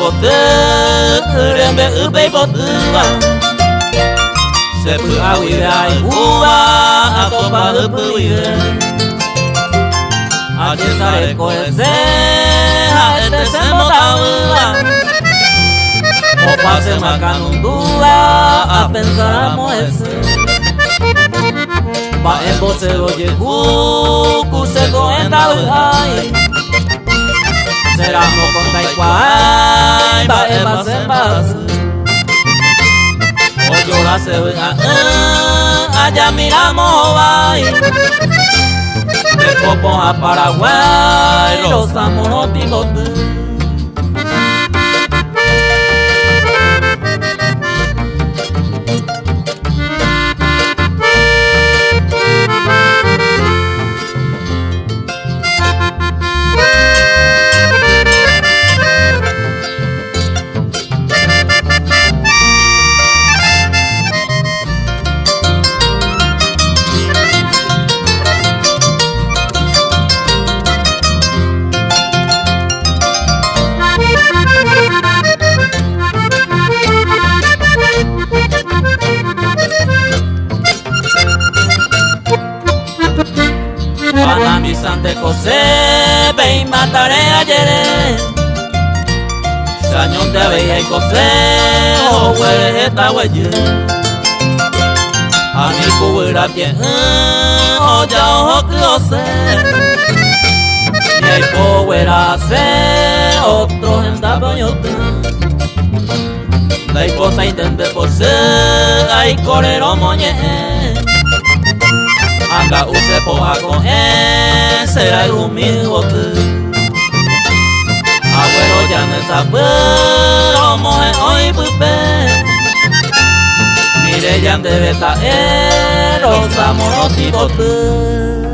bote rembe ube botuba sepu awiwe ai uba akopa upuiwe ajisare koese haete semotawa opa se macanundua a pensar a moese ba embo se oye ku se coenta ai seramo con taikuai ba eba se base oyo la se venga allá miramos vai de Copo a Paraguay los amoros tibotes. Sante José, ve y mataré ayer. Sañón te veía y José, o huele esta huelle. A mi cubira bien, o ya ojo que lo sé. Y el poguera se, otro en tapoyote. La hipota intente por ser, ay corero moñe. Anga use poa con será un mijote. Abuelo ya no sabe, moje hoy pupe. Mire ya debe estar, los amoros tibote.